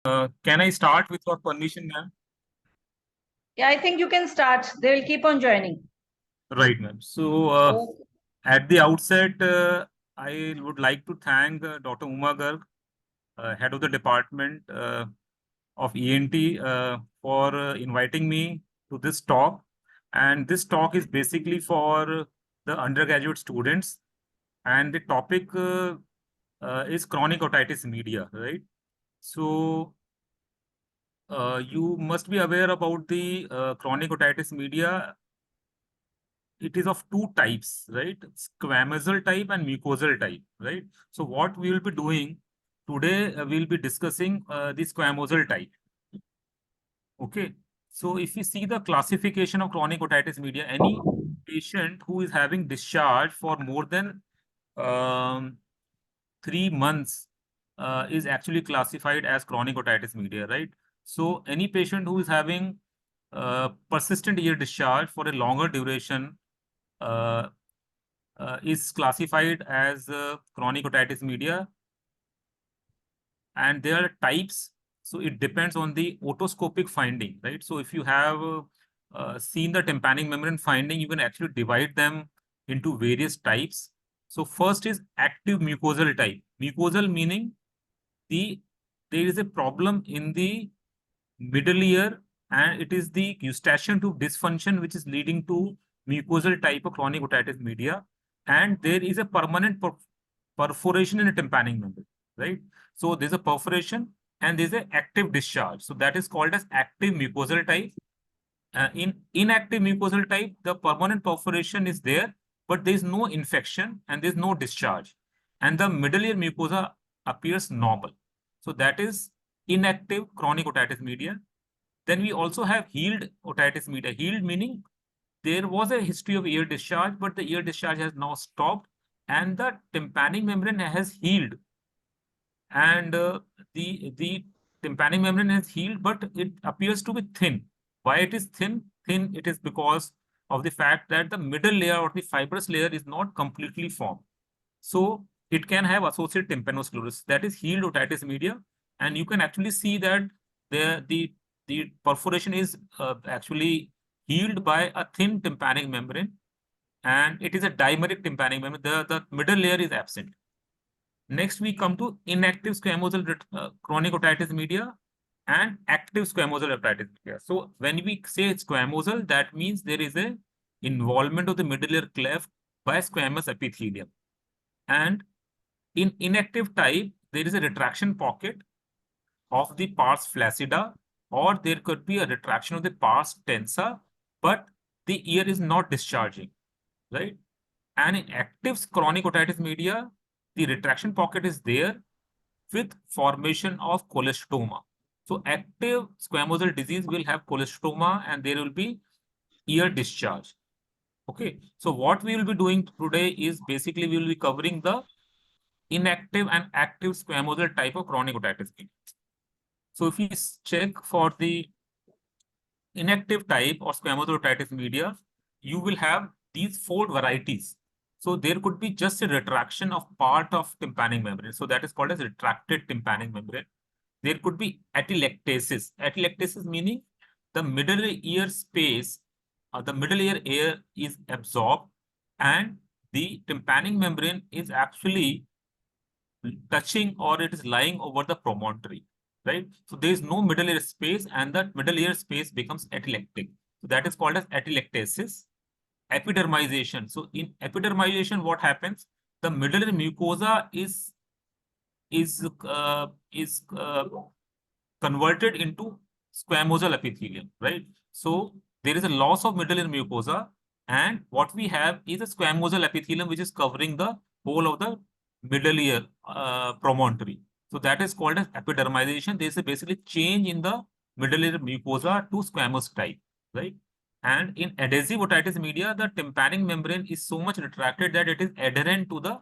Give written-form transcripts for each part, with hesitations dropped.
Can I start with your permission, ma'am? Yeah, I think you can start. They will keep on joining. Right, ma'am. So, Okay. at the outset, I would like to thank Dr. Uma Garg, head of the department of ENT, for inviting me to this talk. And this talk is basically for the undergraduate students. And the topic is chronic otitis media, right? So, you must be aware about the chronic otitis media. It is of two types, right? Squamosal type and mucosal type, right? So what we will be doing today, we'll be discussing the squamosal type. Okay. So if you see the classification of chronic otitis media, any patient who is having discharge for more than um, 3 months is actually classified as chronic otitis media, right? So any patient who is having persistent ear discharge for a longer duration uh, is classified as chronic otitis media, and there are types. So it depends on the otoscopic finding, right? So if you have seen the tympanic membrane finding, you can actually divide them into various types. So first is active mucosal type. Mucosal meaning the there is a problem in the middle ear, and it is the eustachian tube dysfunction which is leading to mucosal type of chronic otitis media, and there is a permanent perforation in a tympanic membrane, right? So there's a perforation and there's an active discharge. So that is called as active mucosal type. In inactive mucosal type, the permanent perforation is there, but there is no infection and there is no discharge, and the middle ear mucosa appears normal. So that is inactive chronic otitis media. Then we also have healed otitis media. Healed meaning there was a history of ear discharge, but the ear discharge has now stopped and the tympanic membrane has healed. And the tympanic membrane has healed, but it appears to be thin. Why it is thin? Thin, it is because of the fact that the middle layer or the fibrous layer is not completely formed. So it can have associated tympanosclerosis. That is healed otitis media. And you can actually see that the perforation is actually healed by a thin tympanic membrane, and it is a dimeric tympanic membrane. The middle layer is absent. Next, we come to inactive squamosal chronic otitis media and active squamosal otitis media. So when we say squamosal, that means there is a involvement of the middle ear cleft by squamous epithelium. And in inactive type, there is a retraction pocket of the pars flaccida, or there could be a retraction of the pars tensa, but the ear is not discharging, right? And in active chronic otitis media, the retraction pocket is there with formation of cholestoma. So active squamosal disease will have cholestoma and there will be ear discharge. Okay. So what we will be doing today is basically we will be covering the inactive and active squamosal type of chronic otitis media. So if we check for the inactive type or squamosal otitis media, you will have these four varieties. So there could be just a retraction of part of tympanic membrane. So that is called as retracted tympanic membrane. There could be atelectasis. Atelectasis meaning the middle ear space, the middle ear air is absorbed and the tympanic membrane is actually touching or it is lying over the promontory, right? So there is no middle ear space and that middle ear space becomes atelectic. So that is called as atelectasis. Epidermization. So in epidermization, what happens? The middle ear mucosa is uh, is converted into squamosal epithelium, right? So there is a loss of middle ear mucosa, and what we have is a squamosal epithelium which is covering the whole of the middle ear promontory. So that is called as epidermization. There is a basically change in the middle ear mucosa to squamous type, right? And in adhesive otitis media, the tympanic membrane is so much retracted that it is adherent to the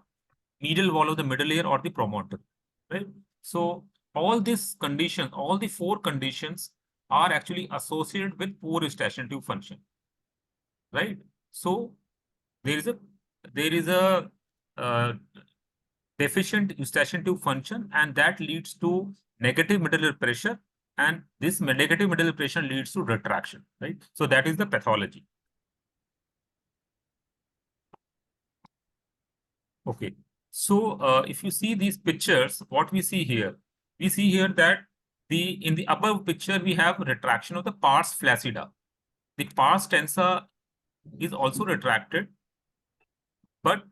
medial wall of the middle ear or the promontory, right? So all these conditions, all the four conditions are actually associated with poor eustachian tube function, right? So there is a there is a uh, deficient eustachian tube function, and that leads to negative middle pressure, and this negative middle pressure leads to retraction, right? So that is the pathology. Okay. So if you see these pictures, what we see here that in the above picture, we have retraction of the pars flaccida. The pars tensa is also retracted, but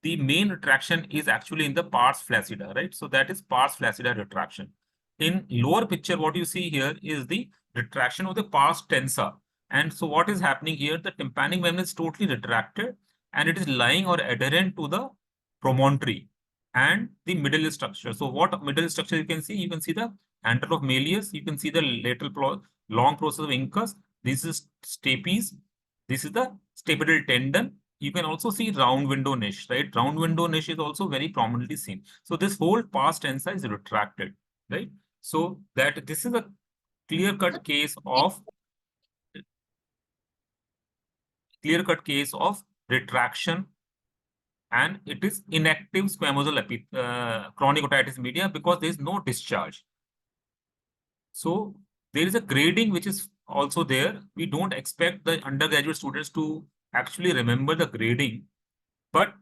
the main retraction is actually in the pars flaccida, right? So that is pars flaccida retraction. In lower picture, what you see here is the retraction of the pars tensa. And so what is happening here, the tympanic membrane is totally retracted and it is lying or adherent to the promontory and the middle structure. So what middle structure you can see the antler of malleus, you can see the lateral long process of incus. This is stapes. This is the stapedial tendon. You can also see round window niche, right? Round window niche is also very prominently seen. So this whole pars tensa is retracted, right? So that this is a clear-cut case of retraction, and it is inactive squamosal chronic otitis media because there is no discharge. So there is a grading which is also there. We don't expect the undergraduate students to actually remember the grading, but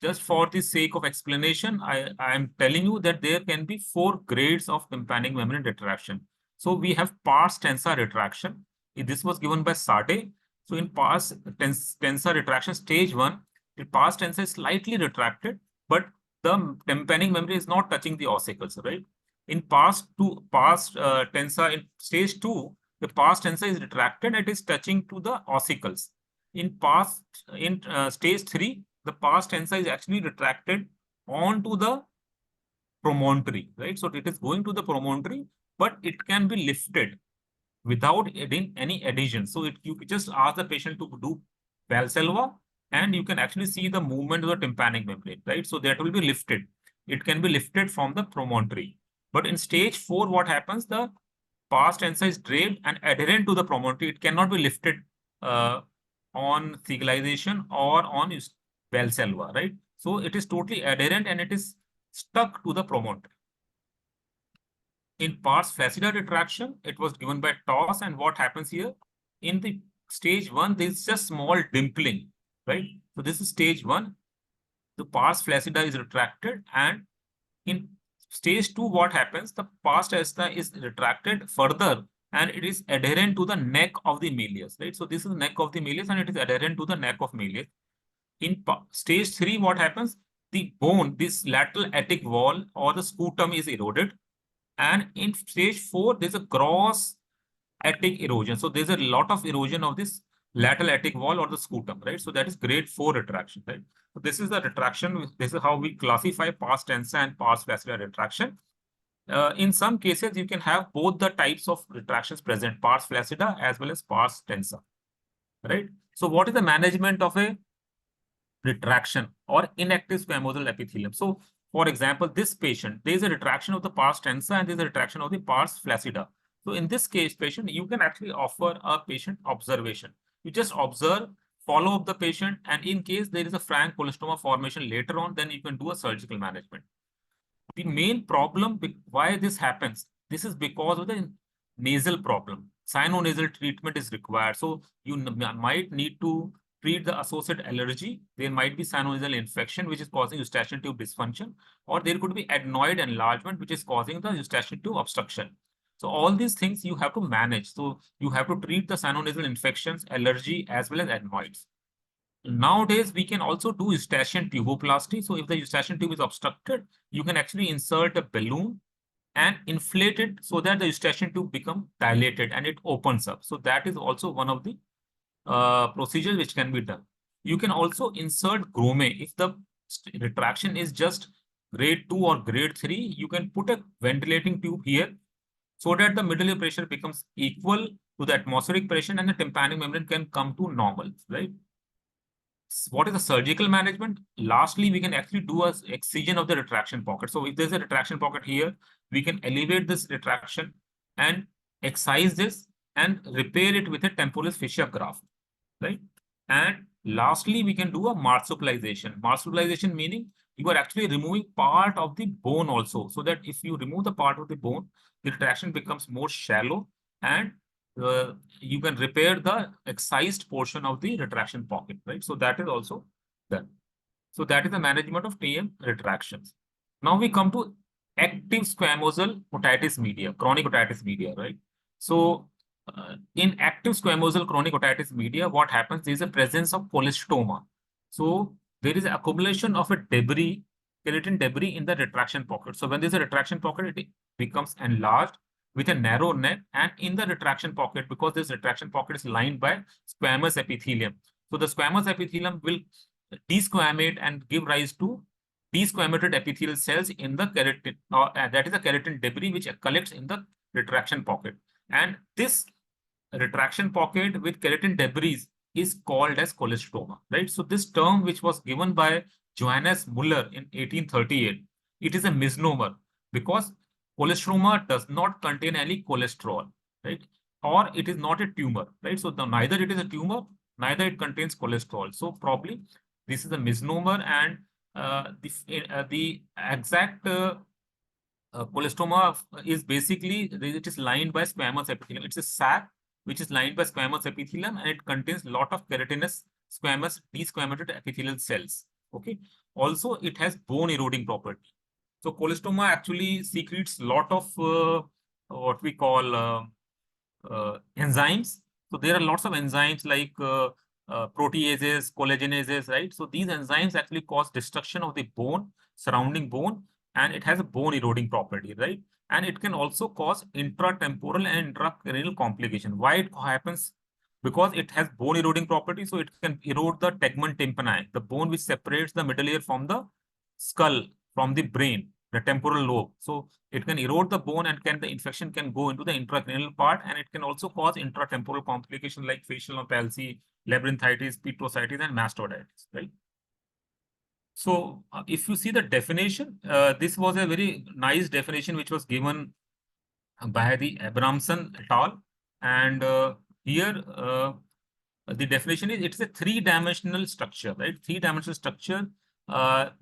just for the sake of explanation, I am telling you that there can be 4 grades of tympanic membrane retraction. So we have pars tensa retraction. This was given by Sade. So in pars tensa retraction stage 1, the pars tensa is slightly retracted, but the tympanic membrane is not touching the ossicles, right? In pars tensa in stage 2, the pars tensa is retracted and it is touching to the ossicles. In stage 3, the pars tensa is actually retracted onto the promontory, right? So it is going to the promontory, but it can be lifted without adding any adhesion. So you just ask the patient to do Valsalva, and you can actually see the movement of the tympanic membrane, right? So that will be lifted. It can be lifted from the promontory. But in stage 4, what happens? The pars tensa is draped and adherent to the promontory. It cannot be lifted on thigalization or on Valsalva, right? So it is totally adherent and it is stuck to the promontory. In pars flaccida retraction, it was given by toss, and what happens here? In the stage 1, there is just small dimpling, right? So this is stage 1. The pars flaccida is retracted, and in stage 2, what happens? The pars tensa is retracted further and it is adherent to the neck of the malleus, right? So this is the neck of the malleus and it is adherent to the neck of malleus. In stage 3, what happens? The bone, this lateral attic wall or the scutum is eroded. And in stage 4, there's a gross attic erosion. So there's a lot of erosion of this lateral attic wall or the scutum, right? So that is grade 4 retraction, right? So this is the retraction. This is how we classify pars tensa and pars flaccida retraction. In some cases, you can have both the types of retractions present, pars flaccida as well as pars tensa, right? So what is the management of a retraction or inactive squamosal epithelium? So for example, this patient, there is a retraction of the pars tensa and there is a retraction of the pars flaccida. So in this case, patient, you can actually offer a patient observation. You just observe, follow up the patient, and in case there is a frank colostoma formation later on, then you can do a surgical management. The main problem why this happens, this is because of the nasal problem. Sinonasal treatment is required. So you might need to treat the associated allergy. There might be sinonasal infection, which is causing eustachian tube dysfunction, or there could be adenoid enlargement, which is causing the eustachian tube obstruction. So all these things you have to manage. So you have to treat the sinonasal infections, allergy, as well as adenoids. Nowadays, we can also do eustachian tuboplasty. So if the eustachian tube is obstructed, you can actually insert a balloon and inflate it so that the eustachian tube becomes dilated and it opens up. So that is also one of the procedures which can be done. You can also insert grome. If the retraction is just grade 2 or grade 3, you can put a ventilating tube here so that the middle ear pressure becomes equal to the atmospheric pressure and the tympanic membrane can come to normal, right? What is the surgical management? Lastly, we can actually do a excision of the retraction pocket. So if there's a retraction pocket here, we can elevate this retraction and excise this and repair it with a temporalis fascia graft, right? And lastly, we can do a marsupialization. Marsupialization meaning you are actually removing part of the bone also, so that if you remove the part of the bone, the retraction becomes more shallow, and you can repair the excised portion of the retraction pocket, right? So that is also done. So that is the management of TM retractions. Now we come to active squamosal otitis media, chronic otitis media, right? So in active squamosal chronic otitis media, what happens is a presence of cholestoma. So there is accumulation of a debris, keratin debris in the retraction pocket. So when there's a retraction pocket, it becomes enlarged with a narrow neck, and in the retraction pocket, because this retraction pocket is lined by squamous epithelium. So the squamous epithelium will desquamate and give rise to desquamated epithelial cells in the keratin, that is the keratin debris which collects in the retraction pocket. And this retraction pocket with keratin debris is called as cholestoma, right? So this term, which was given by Johannes Muller in 1838, it is a misnomer because cholestoma does not contain any cholesterol, right? Or it is not a tumor, right? So neither it is a tumor, neither it contains cholesterol. So probably this is a misnomer, and the exact cholestoma is basically, it is lined by squamous epithelium. It's a sac which is lined by squamous epithelium, and it contains a lot of keratinous squamous desquamated epithelial cells. Okay. Also, it has bone eroding property. So cholestoma actually secretes a lot of what we call enzymes. So there are lots of enzymes like proteases, collagenases, right? So these enzymes actually cause destruction of the bone, surrounding bone, and it has a bone eroding property, right? And it can also cause intratemporal and intracranial complication. Why it happens? Because it has bone eroding property, so it can erode the tegmen tympani, the bone which separates the middle ear from the skull, from the brain, the temporal lobe. So it can erode the bone, and the infection can go into the intracranial part, and it can also cause intratemporal complications like facial palsy, labyrinthitis, petrositis, and mastoiditis, right? So if you see the definition, this was a very nice definition which was given by the Abramson et al. And here the definition is, it's a three-dimensional structure, right? Three-dimensional structure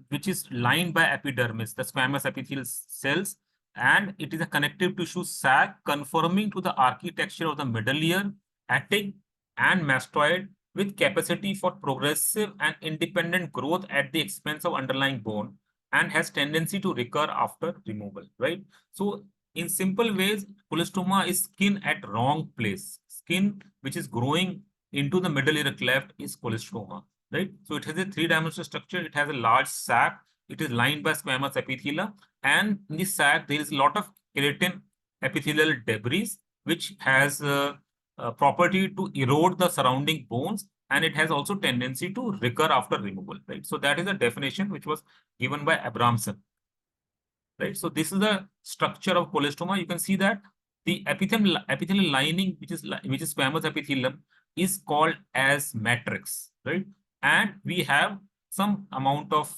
which is lined by epidermis, the squamous epithelial cells, and it is a connective tissue sac conforming to the architecture of the middle ear, attic, and mastoid, with capacity for progressive and independent growth at the expense of underlying bone, and has tendency to recur after removal, right? So in simple ways, cholestoma is skin at wrong place. Skin which is growing into the middle ear cleft is cholestoma, right? So it has a three-dimensional structure. It has a large sac. It is lined by squamous epithelium, and in this sac there is a lot of keratin epithelial debris, which has property to erode the surrounding bones, and it has also tendency to recur after removal, right? So that is the definition which was given by Abramson, right? So this is the structure of cholestoma. You can see that the epithelial lining, which is squamous epithelium, is called as matrix, right? And we have some amount of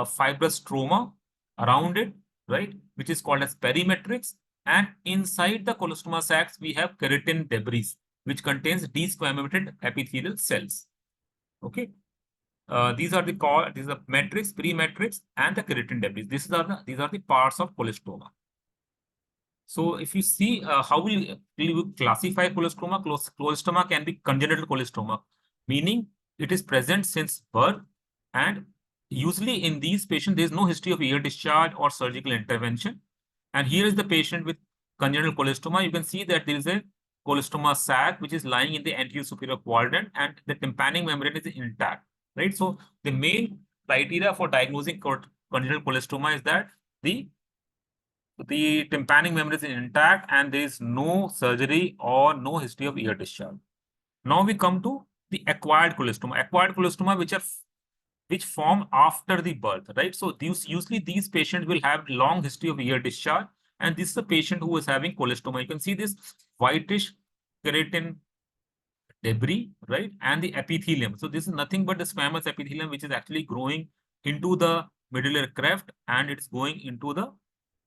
fibrous stroma around it, right, which is called as perimatrix. And inside the cholestoma sacs, we have keratin debris, which contains desquamated epithelial cells. Okay. These are the matrix, pre-matrix, and the keratin debris. These are the parts of cholestoma. So if you see how will you classify cholestoma, cholestoma can be congenital cholestoma, meaning it is present since birth, and usually in these patients there is no history of ear discharge or surgical intervention. And here is the patient with congenital cholestoma. You can see that there is a cholestoma sac which is lying in the anterior superior quadrant, and the tympanic membrane is intact, right? So the main criteria for diagnosing congenital cholestoma is that the tympanic membrane is intact and there is no surgery or no history of ear discharge. Now we come to the acquired cholestoma. Acquired cholestoma, which form after the birth, right? So usually these patients will have long history of ear discharge, and this is a patient who is having cholestoma. You can see this whitish keratin debris, right? And the epithelium. So this is nothing but the squamous epithelium, which is actually growing into the middle ear cleft, and it's going into the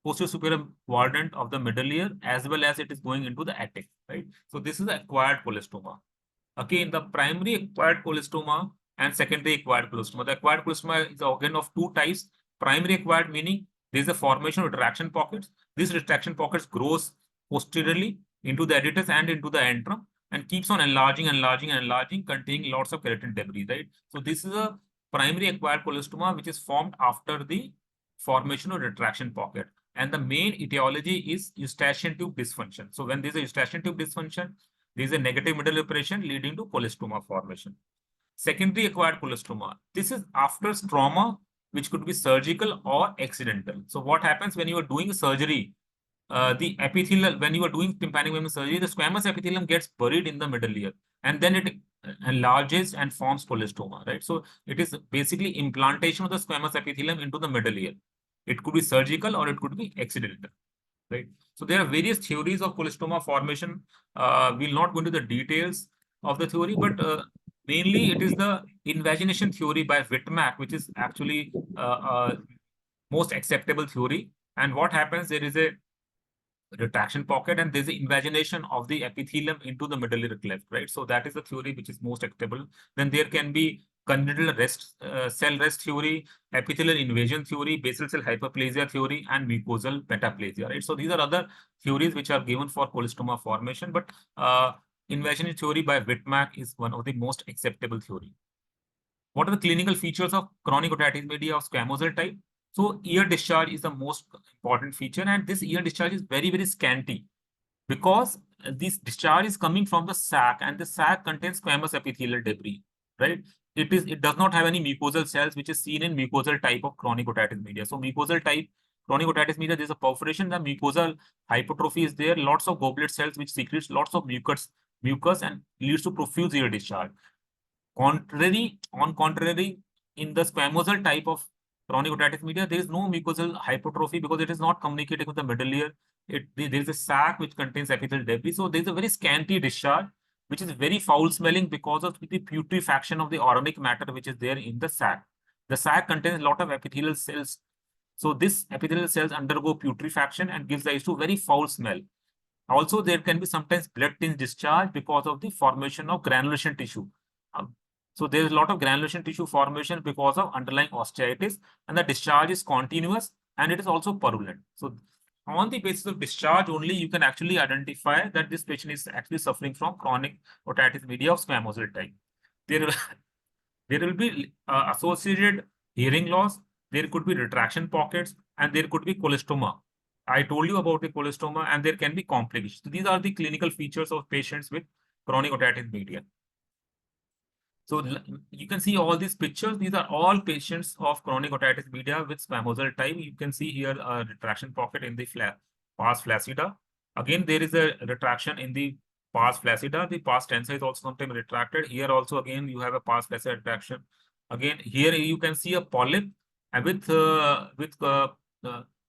posterior superior quadrant of the middle ear, as well as it is going into the attic, right? So this is the acquired cholestoma. Again, the primary acquired cholestoma and secondary acquired cholestoma. The acquired cholestoma is again of two types. Primary acquired meaning there is a formation of retraction pockets. These retraction pockets grows posteriorly into the editors and into the antrum and keeps on enlarging, enlarging, enlarging, containing lots of keratin debris, right? So this is a primary acquired cholestoma which is formed after the formation of retraction pocket. And the main etiology is eustachian tube dysfunction. So when there is a eustachian tube dysfunction, there is a negative middle impression leading to cholestoma formation. Secondary acquired cholestoma. This is after trauma, which could be surgical or accidental. So what happens when you are doing surgery? The epithelial, when you are doing tympanic membrane surgery, the squamous epithelium gets buried in the middle layer and then it enlarges and forms cholestoma, right? So it is basically implantation of the squamous epithelium into the middle layer. It could be surgical or it could be accidental, right? So there are various theories of cholestoma formation. We'll not go into the details of the theory, but mainly it is the invagination theory by Whitmack, which is actually most acceptable theory. And what happens, there is a retraction pocket and there's an invagination of the epithelium into the medullary cleft, right? So that is the theory which is most acceptable. Then there can be congenital rest, cell rest theory, epithelial invasion theory, basal cell hyperplasia theory, and mucosal metaplasia, right? So these are other theories which are given for cholestoma formation, but invasion theory by Whitmack is one of the most acceptable theory. What are the clinical features of chronic otitis media of squamosal type? So ear discharge is the most important feature, and this ear discharge is very, very scanty because this discharge is coming from the sac, and the sac contains squamous epithelial debris, right? It does not have any mucosal cells, which is seen in mucosal type of chronic otitis media. So mucosal type chronic otitis media, there's a perforation, the mucosal hypertrophy is there, lots of goblet cells which secretes lots of mucus and leads to profuse ear discharge. Contrary, in the squamosal type of chronic otitis media, there is no mucosal hypertrophy because it is not communicating with the middle layer. There is a sac which contains epithelial debris. So there is a very scanty discharge, which is very foul smelling because of the putrefaction of the organic matter which is there in the sac. The sac contains a lot of epithelial cells. So this epithelial cells undergo putrefaction and gives rise to very foul smell. Also, there can be sometimes blood tinged discharge because of the formation of granulation tissue. So there is a lot of granulation tissue formation because of underlying osteitis, and the discharge is continuous and it is also purulent. So on the basis of discharge only, you can actually identify that this patient is actually suffering from chronic otitis media of squamosal type. There, there will be associated hearing loss, there could be retraction pockets, and there could be cholestoma. I told you about the cholestoma, and there can be complications. So these are the clinical features of patients with chronic otitis media. So you can see all these pictures. These are all patients of chronic otitis media with squamosal type. You can see here a retraction pocket in the pars flaccida. Again, there is a retraction in the pars flaccida. The pars tensa is also sometimes retracted. Here also, again, you have a pars flaccida retraction. Again, here you can see a polyp with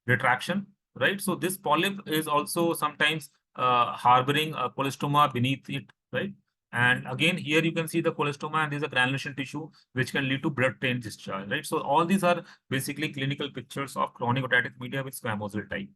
retraction, right? So this polyp is also sometimes harboring a cholestoma beneath it, right? And again, here you can see the cholestoma and there's a granulation tissue which can lead to blood-tainted discharge, right? So all these are basically clinical pictures of chronic otitis media with squamosal type.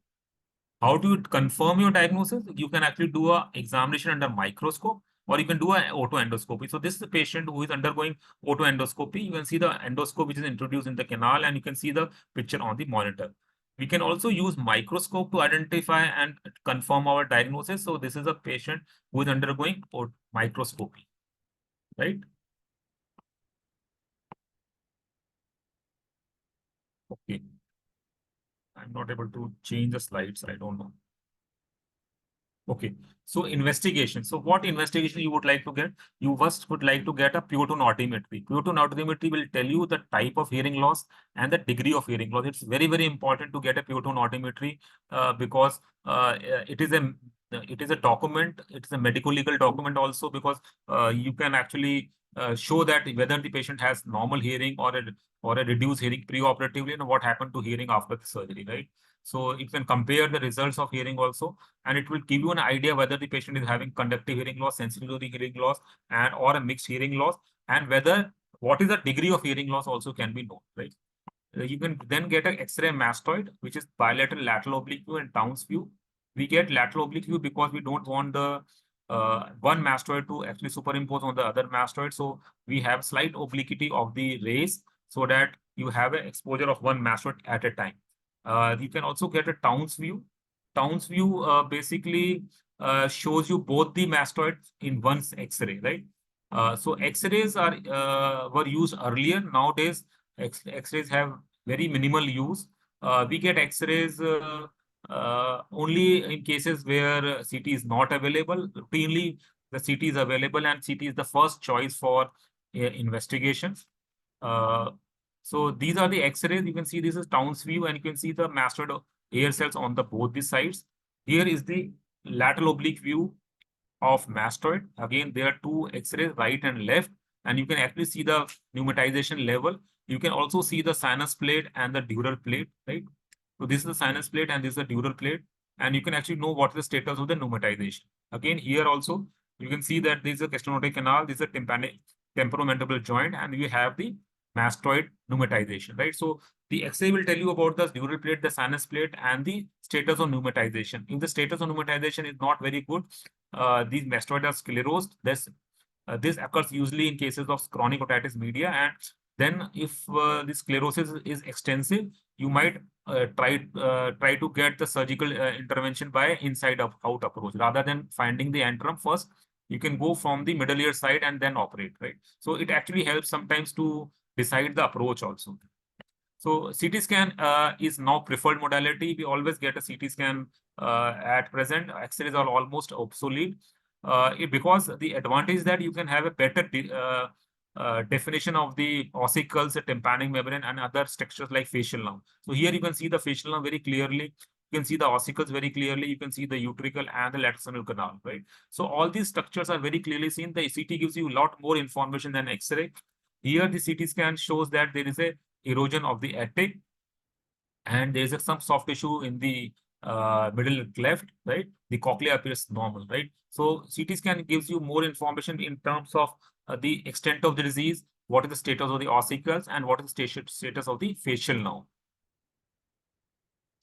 How do you confirm your diagnosis? You can actually do a examination under microscope, or you can do an autoendoscopy. So this is a patient who is undergoing autoendoscopy. You can see the endoscope which is introduced in the canal, and you can see the picture on the monitor. We can also use microscope to identify and confirm our diagnosis. So this is a patient who is undergoing microscopy, right? Okay. I'm not able to change the slides. I don't know. Okay, so investigation. So what investigation you would like to get? You first would like to get a pure-tone oximetry. Pure-tone oximetry will tell you the type of hearing loss and the degree of hearing loss. It's very, very important to get a pure-tone oximetry because it is a document. It's a medical legal document also because you can actually show that whether the patient has normal hearing or a reduced hearing preoperatively and what happened to hearing after the surgery, right? So you can compare the results of hearing also, and it will give you an idea whether the patient is having conductive hearing loss, sensitive hearing loss, and or a mixed hearing loss, and whether what is the degree of hearing loss also can be known, right? You can then get an X-ray mastoid, which is bilateral lateral oblique view and Townes view. We get lateral oblique view because we don't want the one mastoid to actually superimpose on the other mastoid. So we have slight obliquity of the rays so that you have an exposure of one mastoid at a time. You can also get a Townes view. Townes view basically shows you both the mastoids in one X-ray, right? So X-rays are were used earlier. Nowadays, X-rays have very minimal use. We get X-rays only in cases where CT is not available. Routinely, the CT is available, and CT is the first choice for investigations. Uh, so these are the X-rays. You can see this is Townes view, and you can see the mastoid air cells on the both the sides. Here is the lateral oblique view of mastoid. Again, there are two X-rays, right and left, and you can actually see the pneumatization level. You can also see the sinus plate and the dural plate, right? So this is the sinus plate and this is the dural plate, and you can actually know what is the status of the pneumatization. Again, here also, you can see that this is a castanotic canal, this is a tympanic temporomandibular joint, and you have the mastoid pneumatization, right? So the X-ray will tell you about the dural plate, the sinus plate, and the status of pneumatization. If the status of pneumatization is not very good, these mastoid are sclerosed. This occurs usually in cases of chronic otitis media, and then if the sclerosis is extensive, you might try to get the surgical intervention by inside out approach rather than finding the antrum first. You can go from the middle ear side and then operate, right? So it actually helps sometimes to decide the approach also. So CT scan is now preferred modality. We always get a CT scan at present. X-rays are almost obsolete because the advantage is that you can have a better definition of the ossicles, the tympanic membrane, and other structures like facial nerve. So here you can see the facial nerve very clearly. You can see the ossicles very clearly. You can see the utricle and the lateral canal, right? So all these structures are very clearly seen. The CT gives you a lot more information than X-ray. Here the CT scan shows that there is a erosion of the attic, and there is some soft tissue in the middle cleft, right? The cochlea appears normal, right? So CT scan gives you more information in terms of the extent of the disease, what is the status of the ossicles, and what is the status of the facial nerve.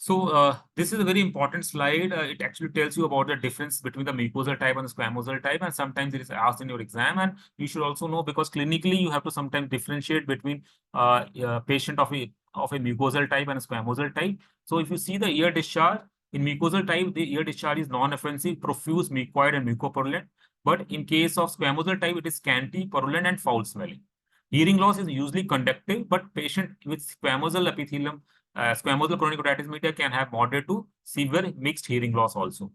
So this is a very important slide. It actually tells you about the difference between the mucosal type and the squamosal type, and sometimes it is asked in your exam. And you should also know, because clinically you have to sometimes differentiate between patient of a mucosal type and a squamosal type. So if you see the ear discharge in mucosal type, the ear discharge is non-offensive, profuse, mucoid, and mucopurulent. But in case of squamosal type, it is scanty, purulent, and foul smelling. Hearing loss is usually conductive, but patient with squamosal epithelium, squamosal chronic otitis media can have moderate to severe mixed hearing loss also.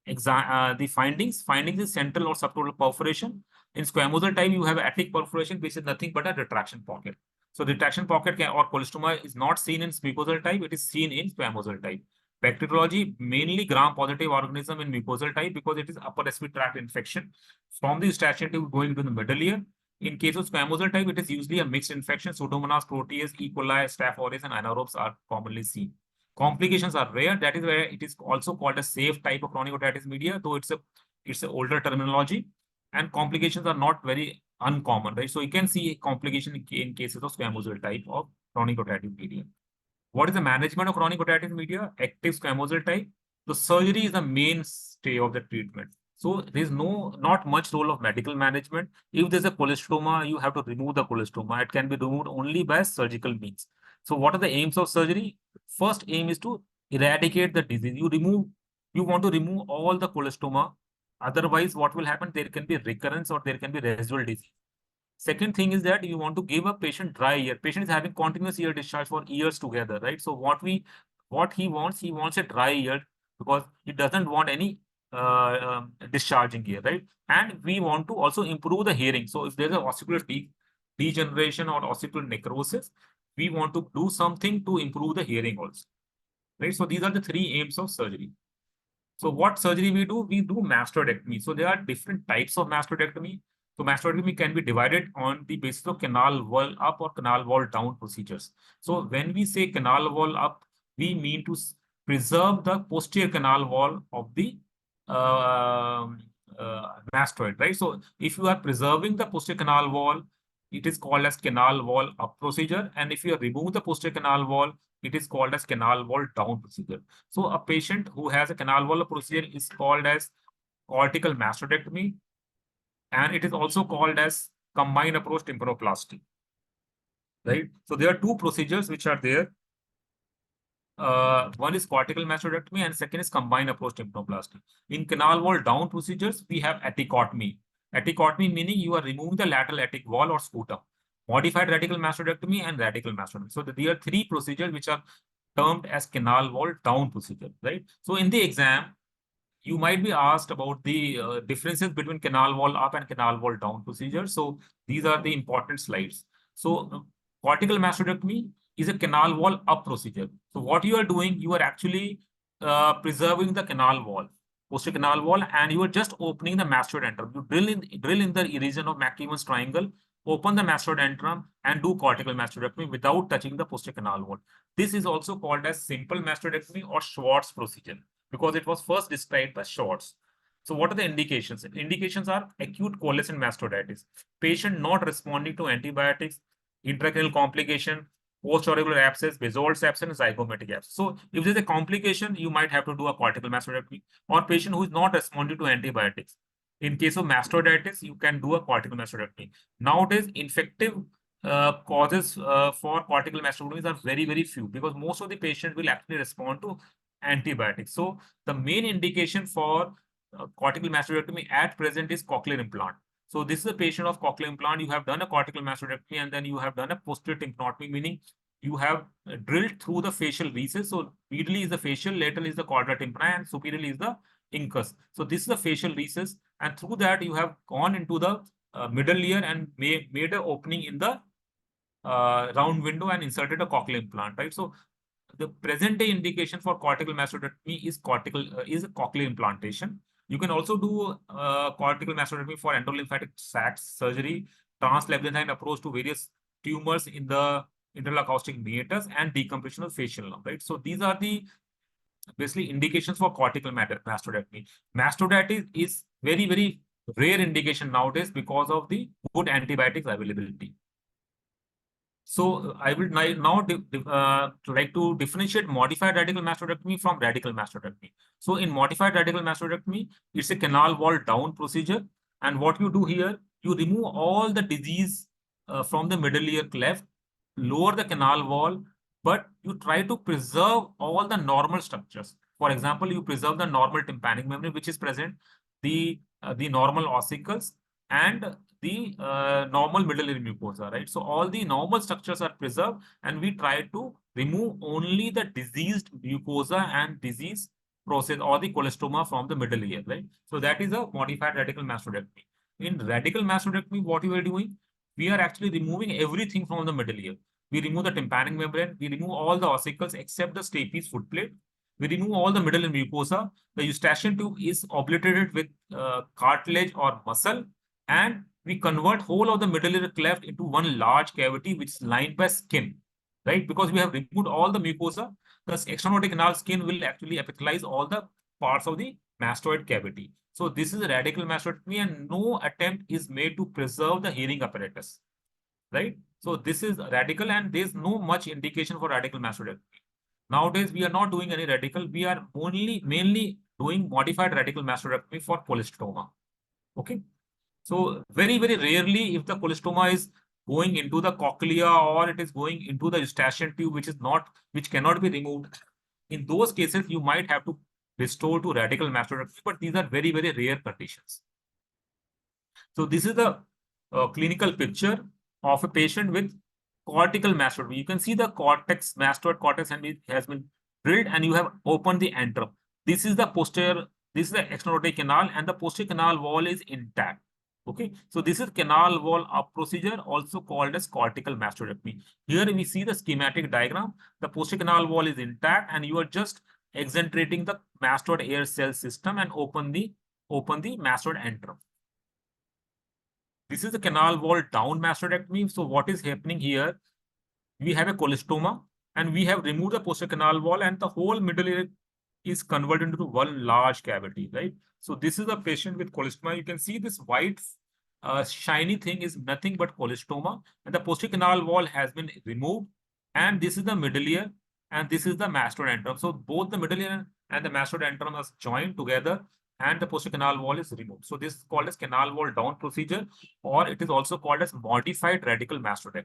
The findings is central or subtotal perforation. In squamosal type, you have attic perforation, which is nothing but a retraction pocket. So retraction pocket or colostoma is not seen in mucosal type, it is seen in squamosal type. Bacteriology, mainly gram-positive organism in mucosal type because it is upper respiratory tract infection. From the eustachian tube going to the middle ear. In case of squamosal type, it is usually a mixed infection. Pseudomonas, Proteus, E. coli, Staph aureus, and anaerobes are commonly seen. Complications are rare. That is where it is also called a safe type of chronic otitis media, though it's a older terminology, and complications are not very uncommon, right? So you can see complication in cases of squamosal type of chronic otitis media. What is the management of chronic otitis media? Active squamosal type. The surgery is the mainstay of the treatment. So there is not much role of medical management. If there's a colostoma, you have to remove the colostoma. It can be removed only by surgical means. So what are the aims of surgery? First aim is to eradicate the disease. You want to remove all the colostoma. Otherwise, what will happen? There can be recurrence or there can be residual disease. Second thing is that you want to give a patient dry ear. Patient is having continuous ear discharge for years together, right? So what he wants a dry ear because he doesn't want any discharging ear, right? And we want to also improve the hearing. So if there's a ossicular degeneration or ossicular necrosis, we want to do something to improve the hearing also, right? So these are the three aims of surgery. So what surgery we do? We do mastoidectomy. So there are different types of mastoidectomy. So mastoidectomy can be divided on the basis of canal wall up or canal wall down procedures. So when we say canal wall up, we mean to preserve the posterior canal wall of the uh, mastoid, right? So if you are preserving the posterior canal wall, it is called as canal wall up procedure. And if you remove the posterior canal wall, it is called as canal wall down procedure. So a patient who has a canal wall procedure is called as cortical mastectomy, and it is also called as combined approach tympanoplasty, right? So there are two procedures which are there. One is cortical mastectomy and second is combined approach tympanoplasty. In canal wall down procedures, we have atticotomy. Atticotomy meaning you are removing the lateral attic wall or sputum. Modified radical mastectomy and radical mastectomy. So there are three procedures which are termed as canal wall down procedure, right? So in the exam, you might be asked about the differences between canal wall up and canal wall down procedure. So these are the important slides. So cortical mastectomy is a canal wall up procedure. So what you are doing, you are actually preserving the canal wall, posterior canal wall, and you are just opening the mastoid antrum. You drill in the region of McEwen's triangle, open the mastoid antrum, and do cortical mastectomy without touching the posterior canal wall. This is also called as simple mastectomy or Schwartz procedure, because it was first described by Schwartz. So what are the indications? Indications are acute coalescent mastoiditis, patient not responding to antibiotics, intracranial complication, post-auricular abscess, Bezold's abscess, and zygomatic abscess. So if there's a complication, you might have to do a cortical mastoidectomy, or patient who is not responding to antibiotics. In case of mastoiditis, you can do a cortical mastoidectomy. Nowadays, infective causes for cortical mastoiditis are very, very few, because most of the patients will actually respond to antibiotics. So the main indication for cortical mastoidectomy at present is cochlear implant. So this is a patient of cochlear implant. You have done a cortical mastoidectomy and then you have done a posterior tympanotomy, meaning you have drilled through the facial recess. So medially is the facial, lateral is the chorda tympani, and superiorly is the incus. So this is the facial recess, and through that you have gone into the middle ear and made an opening in the round window and inserted a cochlear implant, right? So the present day indication for cortical mastoidectomy is a cochlear implantation. You can also do cortical mastoidectomy for endolymphatic sac surgery, translabyrinthine approach to various tumors in the internal acoustic meatus, and decompression of facial nerve, right? So these are the basically indications for cortical mastoidectomy. Mastoiditis is very, very rare indication nowadays because of the good antibiotics availability. So I will now like to differentiate modified radical mastoidectomy from radical mastoidectomy. So in modified radical mastoidectomy, it's a canal wall down procedure. And what you do here, you remove all the disease from the middle ear cleft, lower the canal wall, but you try to preserve all the normal structures. For example, you preserve the normal tympanic membrane, which is present, the normal ossicles, and the normal middle ear mucosa, right? So all the normal structures are preserved, and we try to remove only the diseased mucosa and disease process or the colostoma from the middle ear, right? So that is a modified radical mastoidectomy. In radical mastoidectomy, what we are doing, we are actually removing everything from the middle ear. We remove the tympanic membrane, we remove all the ossicles except the stapes footplate. We remove all the middle ear mucosa. The eustachian tube is obliterated with cartilage or muscle, and we convert whole of the middle ear cleft into one large cavity which is lined by skin, right? Because we have removed all the mucosa, the external canal skin will actually epithelize all the parts of the mastoid cavity. So this is a radical mastoidectomy, and no attempt is made to preserve the hearing apparatus, right? So this is radical, and there's no much indication for radical mastoidectomy. Nowadays, we are not doing any radical. We are mainly doing modified radical mastoidectomy for colostoma. Okay. So very, very rarely, if the colostoma is going into the cochlea or it is going into the eustachian tube, which cannot be removed, in those cases, you might have to restore to radical mastoidectomy, but these are very, very rare conditions. So this is the clinical picture of a patient with cortical mastoid. You can see the mastoid cortex has been drilled, and you have opened the antrum. This is the external aortic canal, and the posterior canal wall is intact. Okay, so this is canal wall up procedure, also called as cortical mastoidectomy. Here we see the schematic diagram. The posterior canal wall is intact, and you are just excentrating the mastoid air cell system and open the mastoid antrum. This is the canal wall down mastoidectomy. So what is happening here? We have a colostoma, and we have removed the posterior canal wall, and the whole middle ear is converted into one large cavity, right? So this is a patient with colostoma. You can see this white shiny thing is nothing but colostoma, and the posterior canal wall has been removed, and this is the middle ear, and this is the mastoid antrum. So both the middle ear and the mastoid antrum are joined together. and the posterior canal wall is removed. So this is called as canal wall down procedure, or it is also called as modified radical mastectomy.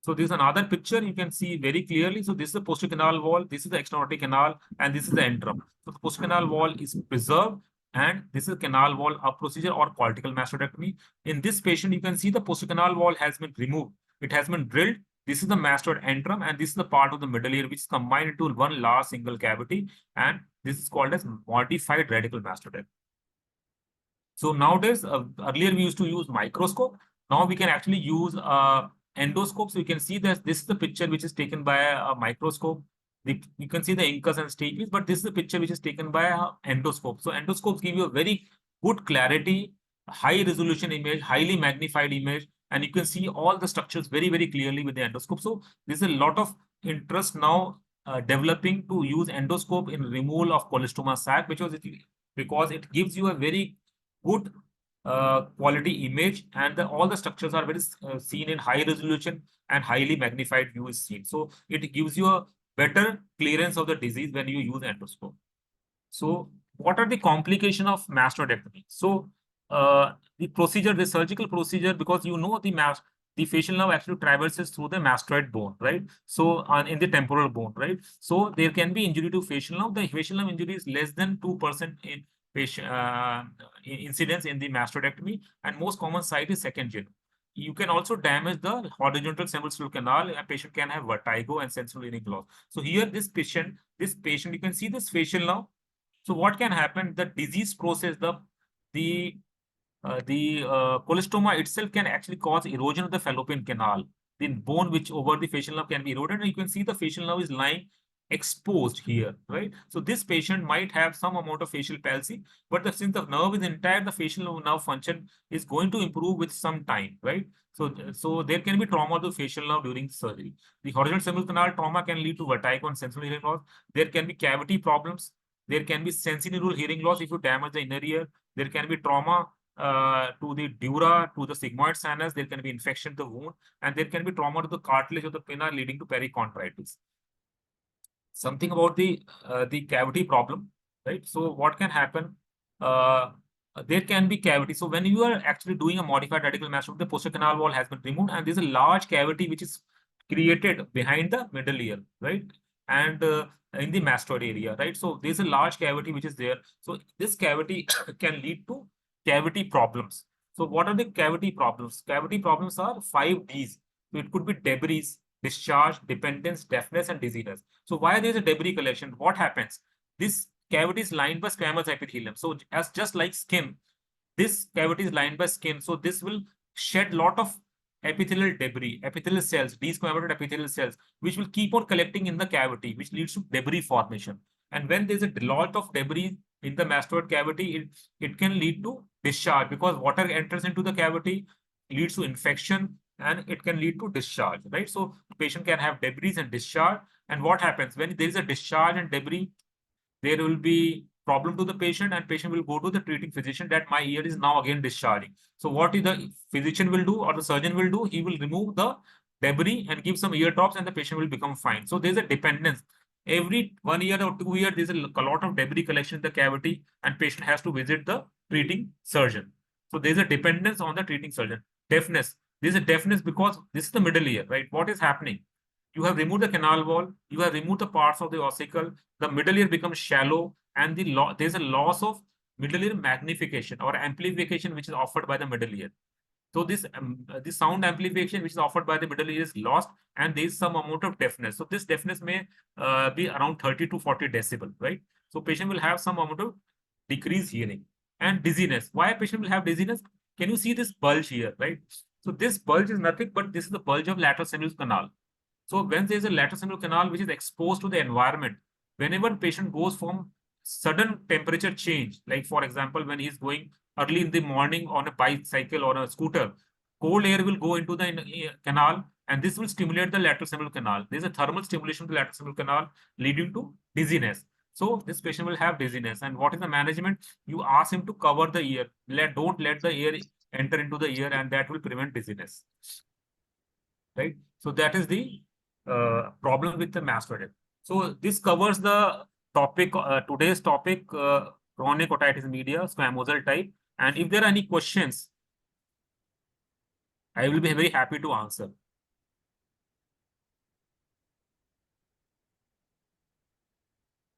So this is another picture you can see very clearly. So this is the posterior canal wall, this is the external canal, and this is the antrum. So the posterior canal wall is preserved, and this is canal wall up procedure or cortical mastectomy. In this patient, you can see the posterior canal wall has been removed. It has been drilled. This is the mastoid antrum, and this is the part of the middle ear which is combined into one large single cavity, and this is called as modified radical mastectomy. So nowadays, earlier we used to use microscope. Now we can actually use endoscope. So you can see that this is the picture which is taken by a microscope. You can see the incus and stapes, but this is the picture which is taken by an endoscope. So endoscopes give you a very good clarity, high resolution image, highly magnified image, and you can see all the structures very, very clearly with the endoscope. So there's a lot of interest now developing to use endoscope in removal of cholestoma sac, because it gives you a very good quality image, and all the structures are very seen in high resolution, and highly magnified view is seen. So it gives you a better clearance of the disease when you use endoscope. So what are the complications of mastectomy? So the procedure, the surgical procedure, because the facial nerve actually traverses through the mastoid bone, right? So in the temporal bone, right? So there can be injury to facial nerve. The facial nerve injury is less than 2% in patient incidence in the mastectomy, and most common site is second gen. You can also damage the horizontal semicircular canal. A patient can have vertigo and sensory hearing loss. So here, this patient, you can see this facial nerve. So what can happen? The disease process, the cholestoma itself can actually cause erosion of the fallopian canal. The bone which over the facial nerve can be eroded, and you can see the facial nerve is lying exposed here, right? So this patient might have some amount of facial palsy, but since the nerve is intact, the facial nerve function is going to improve with some time, right? So there can be trauma to facial nerve during surgery. The horizontal semicircular canal trauma can lead to vertigo and sensory hearing loss. There can be cavity problems. There can be sensory hearing loss if you damage the inner ear. There can be trauma to the dura, to the sigmoid sinus. There can be infection to the wound, and there can be trauma to the cartilage of the pinna leading to perichondritis. Something about the cavity problem, right? So what can happen? Uh, there can be cavity. So when you are actually doing a modified radical mastectomy, the posterior canal wall has been removed, and there's a large cavity which is created behind the middle ear, right? And in the mastoid area, right? So there's a large cavity which is there. So this cavity can lead to cavity problems. So what are the cavity problems? Cavity problems are 5Ds. So it could be debris, discharge, dependence, deafness, and dizziness. So why there is a debris collection? What happens? This cavity is lined by squamous epithelium. So as just like skin, this cavity is lined by skin. So this will shed lot of epithelial debris, epithelial cells, desquamated epithelial cells, which will keep on collecting in the cavity, which leads to debris formation. And when there's a lot of debris in the mastoid cavity, it can lead to discharge, because water enters into the cavity, leads to infection, and it can lead to discharge, right? So the patient can have debris and discharge. And what happens when there is a discharge and debris? There will be problem to the patient, and patient will go to the treating physician that my ear is now again discharging. So what the physician will do, or the surgeon will do, he will remove the debris and give some ear drops, and the patient will become fine. So there's a dependence. Every 1 year or 2 years, there's a lot of debris collection in the cavity, and patient has to visit the treating surgeon. So there's a dependence on the treating surgeon. Deafness. There's a deafness because this is the middle ear, right? What is happening? You have removed the canal wall, you have removed the parts of the ossicle, the middle ear becomes shallow, and there's a loss of middle ear magnification or amplification which is offered by the middle ear. So this sound amplification which is offered by the middle ear is lost, and there is some amount of deafness. So this deafness may be around 30 to 40 decibel, right? So patient will have some amount of decreased hearing. And dizziness. Why a patient will have dizziness? Can you see this bulge here, right? So this bulge is nothing but this is the bulge of lateral semicircular canal. So when there is a lateral semicircular canal which is exposed to the environment, whenever patient goes from sudden temperature change, like for example, when he is going early in the morning on a bicycle or a scooter, cold air will go into the canal, and this will stimulate the lateral semicircular canal. There is a thermal stimulation of the lateral semicircular canal leading to dizziness. So this patient will have dizziness. And what is the management? You ask him to cover the ear. Don't let the air enter into the ear, and that will prevent dizziness. Right? So that is the problem with the mastoid. So this covers the topic, today's topic Chronic Otitis Media, Squamosal Type. And if there are any questions, I will be very happy to answer.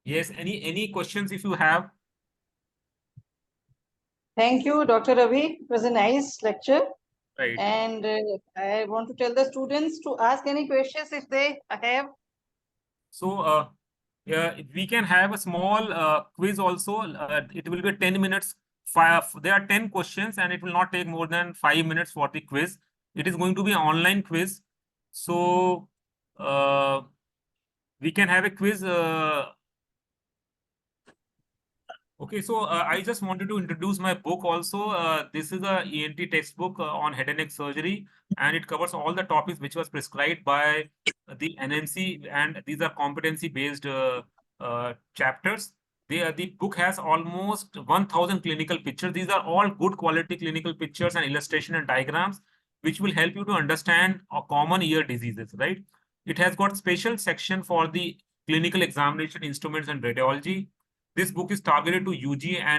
Yes, any questions if you have? Thank you, Dr. Ravi. It was a nice lecture. Right. And I want to tell the students to ask any questions if they have. So, yeah, we can have a small quiz also. It will be 10 minutes. There are 10 questions and it will not take more than 5 minutes for the quiz. It is going to be an online quiz. So, we can have a quiz. Okay, so I just wanted to introduce my book also. This is a ENT textbook on head and neck surgery, and it covers all the topics which was prescribed by the NMC, and these are competency-based chapters. The book has almost 1,000 clinical pictures. These are all good quality clinical pictures and illustration and diagrams, which will help you to understand common ear diseases, right? It has got special section for the clinical examination instruments and radiology. This book is targeted to UG and